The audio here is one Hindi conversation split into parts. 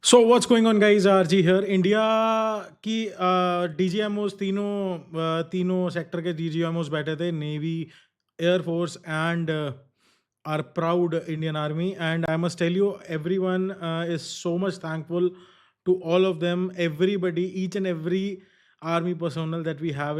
So what's going on guys, R G here. India की डीजीएमओस तीनों सेक्टर के डीजीएमओस बैठे थे, navy, air force and our proud Indian army. And I must tell you, everyone is so much thankful to all of them, everybody, each and every army personnel that we have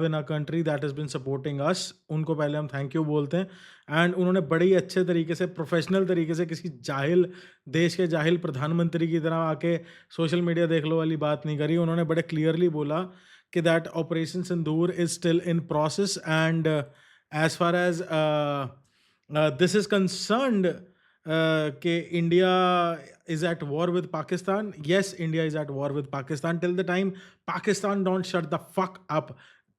in our country that has been supporting us। उनको पहले हम थैंक यू बोलते हैं। एंड उन्होंने बड़े ही अच्छे तरीके से, प्रोफेशनल तरीके से, किसी जाहिल देश के जाहिल प्रधानमंत्री की तरह आके सोशल मीडिया देख लो वाली बात नहीं करी। उन्होंने बड़े क्लियरली बोला कि that operation Sindoor is still in process. And as far as this is concerned कि India is at war with Pakistan. Yes, India is at war with Pakistan. Till the time Pakistan don't shut the fuck up,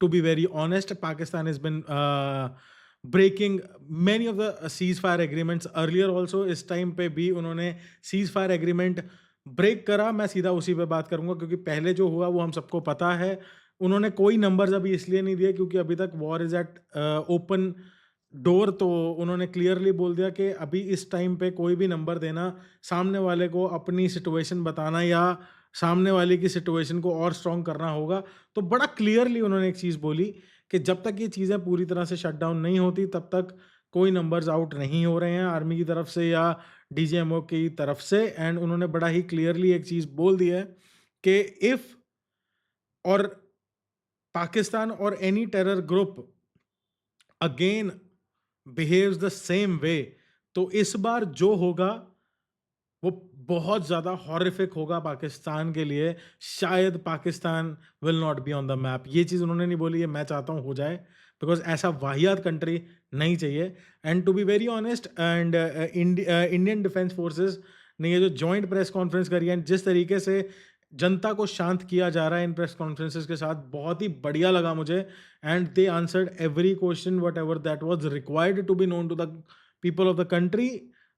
to be very honest, Pakistan has been breaking many of the ceasefire agreements earlier also। इस टाइम पे भी उन्होंने ceasefire agreement ब्रेक करा। मैं सीधा उसी पे बात करूंगा क्योंकि पहले जो हुआ वो हम सबको पता है। उन्होंने कोई नंबर्स अभी इसलिए नहीं दिए क्योंकि अभी तक war is eight open door. तो उन्होंने क्लियरली बोल दिया कि अभी इस टाइम पे कोई भी नंबर देना, सामने वाले को अपनी सिचुएशन बताना या सामने वाले की सिचुएशन को और स्ट्रॉन्ग करना होगा। तो बड़ा क्लियरली उन्होंने एक चीज़ बोली कि जब तक ये चीज़ें पूरी तरह से शट डाउन नहीं होती तब तक कोई नंबर्स आउट नहीं हो रहे हैं आर्मी की तरफ से या डीजीएमओ की तरफ से। एंड उन्होंने बड़ा ही क्लियरली एक चीज़ बोल दी है कि इफ़ और पाकिस्तान और any terror group again behaves the same way, तो इस बार जो होगा वो बहुत ज़्यादा हॉरिफिक होगा पाकिस्तान के लिए। शायद Pakistan will not be on the map. ये चीज़ उन्होंने नहीं बोली है, मैं चाहता हूँ हो जाए, बिकॉज ऐसा वाहियात कंट्री नहीं चाहिए। And to be very honest, and Indian defence forces ने ये जो जॉइंट प्रेस कॉन्फ्रेंस करी है, जिस तरीके से जनता को शांत किया जा रहा है इन प्रेस कॉन्फ्रेंसेस के साथ, बहुत ही बढ़िया लगा मुझे। And they answered every question whatever that was required to be known to the people of the country।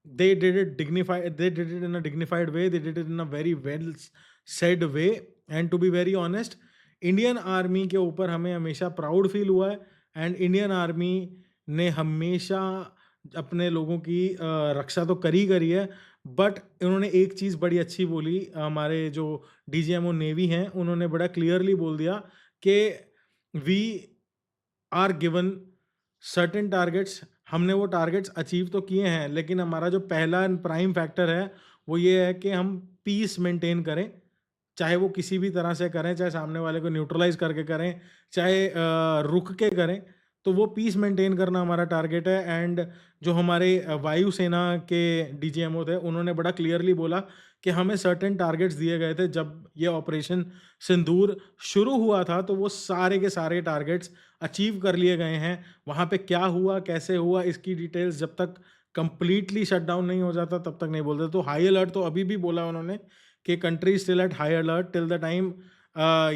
They did it dignified, they did it in a dignified way, they did it in a very well said way। and to be very honest, Indian army के ऊपर हमें हमेशा प्राउड फील हुआ है। एंड इंडियन आर्मी ने हमेशा अपने लोगों की रक्षा तो करी है। बट इन्होंने एक चीज़ बड़ी अच्छी बोली, हमारे जो डीजीएमओ नेवी हैं उन्होंने बड़ा क्लियरली बोल दिया कि we are given certain targets. हमने वो टारगेट्स अचीव तो किए हैं, लेकिन हमारा जो पहला प्राइम फैक्टर है वो ये है कि हम पीस मेंटेन करें। चाहे वो किसी भी तरह से करें, चाहे सामने वाले को न्यूट्रलाइज करके करें, चाहे रुक के करें, तो वो पीस मेंटेन करना हमारा टारगेट है। एंड जो हमारे वायुसेना के डीजीएमओ थे उन्होंने बड़ा क्लियरली बोला कि हमें सर्टेन टारगेट्स दिए गए थे जब ये ऑपरेशन सिंदूर शुरू हुआ था, तो वो सारे के सारे टारगेट्स अचीव कर लिए गए हैं। वहाँ पे क्या हुआ, कैसे हुआ, इसकी डिटेल्स जब तक कंप्लीटली शट डाउन नहीं हो जाता तब तक नहीं बोलते। तो हाई अलर्ट तो अभी भी बोला उन्होंने कि country still at high alert till the time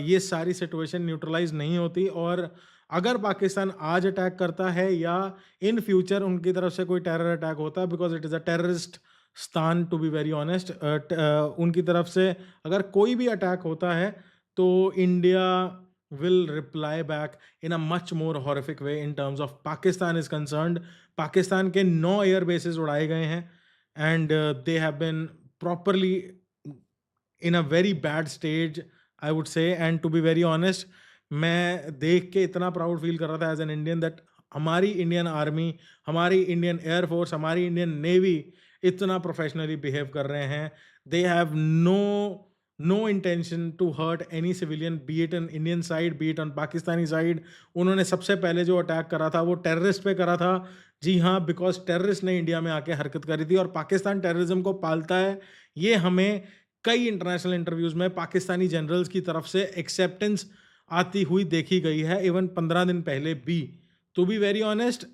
ये सारी सिचुएशन न्यूट्रलाइज नहीं होती। और अगर पाकिस्तान आज अटैक करता है या इन फ्यूचर उनकी तरफ से कोई टेरर अटैक होता है, because it is a terrorist स्थान, टू बी वेरी ऑनेस्ट, उनकी तरफ से अगर कोई भी अटैक होता है तो India will reply back in a much more horrific way in terms of Pakistan is concerned। Pakistan के 9 एयर बेसिस उड़ाए गए हैं and they have been properly in a very bad stage, I would say. And to be very honest, मैं देख के इतना प्राउड फील कर रहा था एज एन इंडियन दैट हमारी इंडियन आर्मी, हमारी इंडियन एयरफोर्स, हमारी इंडियन नेवी इतना प्रोफेशनली बिहेव कर रहे हैं। They have no intention to hurt any civilian, be it on Indian side, B it on Pakistani side. उन्होंने सबसे पहले जो अटैक करा था वो टेररिस्ट पे करा था। जी हाँ, बिकॉज टेररिस्ट ने इंडिया में आके हरकत करी थी और पाकिस्तान टेररिज्म को पालता है। ये हमें कई इंटरनेशनल इंटरव्यूज में पाकिस्तानी जनरल्स की तरफ से एक्सेप्टेंस आती हुई देखी गई है, इवन 15 दिन पहले भी। टू बी वेरी ऑनेस्ट,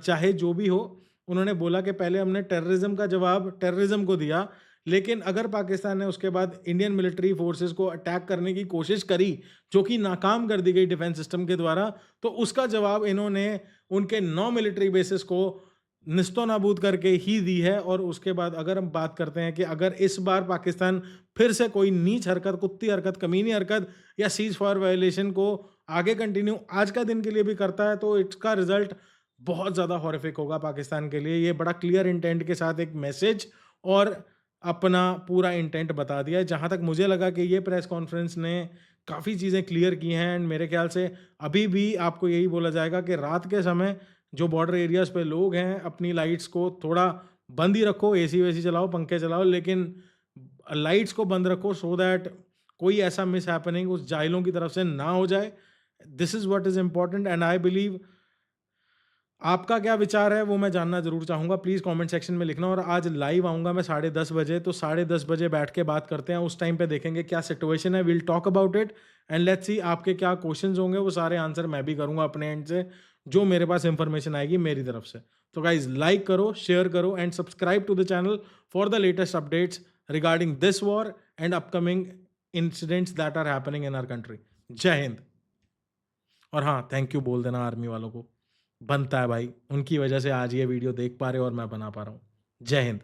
चाहे जो भी हो, उन्होंने बोला कि पहले हमने टेररिज्म का जवाब टेररिज्म को दिया, लेकिन अगर पाकिस्तान ने उसके बाद इंडियन मिलिट्री फोर्सेस को अटैक करने की कोशिश करी, जो कि नाकाम कर दी गई डिफेंस सिस्टम के द्वारा, तो उसका जवाब इन्होंने उनके 9 मिलिट्री बेसिस को निस्तो नाबूद करके ही दी है। और उसके बाद अगर हम बात करते हैं कि अगर इस बार पाकिस्तान फिर से कोई नीच हरकत, कुत्ती हरकत, कमीनी हरकत या सीज फायर वायलेशन को आगे कंटिन्यू आज का दिन के लिए भी करता है, तो इसका रिजल्ट बहुत ज़्यादा हॉरिफिक होगा पाकिस्तान के लिए। ये बड़ा क्लियर इंटेंट के साथ एक मैसेज और अपना पूरा इंटेंट बता दिया है। जहाँ तक मुझे लगा कि ये प्रेस कॉन्फ्रेंस ने काफ़ी चीज़ें क्लियर की हैं एंड मेरे ख्याल से अभी भी आपको यही बोला जाएगा कि रात के समय जो बॉर्डर एरियाज़ पे लोग हैं, अपनी लाइट्स को थोड़ा बंद ही रखो, एसी-वेसी चलाओ, पंखे चलाओ, लेकिन लाइट्स को बंद रखो सो दैट कोई ऐसा मिसहैपनिंग उस जाहिलों की तरफ से ना हो जाए। This is what is important and I believe आपका क्या विचार है वो मैं जानना ज़रूर चाहूँगा। प्लीज़ कमेंट सेक्शन में लिखना और आज लाइव आऊँगा मैं 10:30 बजे, तो 10:30 बजे बैठ के बात करते हैं। उस टाइम पे देखेंगे क्या सिचुएशन है, we will talk about it and let's see आपके क्या क्वेश्चंस होंगे, वो सारे आंसर मैं भी करूँगा अपने एंड से, जो मेरे पास इन्फॉर्मेशन आएगी मेरी तरफ से। तो गाइज़ लाइक करो, शेयर करो and subscribe to the channel for the latest updates regarding this war and upcoming incidents that are happening in our country. जय हिंद। और हाँ, थैंक यू बोल देना आर्मी वालों को, बनता है भाई, उनकी वजह से आज ये वीडियो देख पा रहे हो और मैं बना पा रहा हूँ। जय हिंद।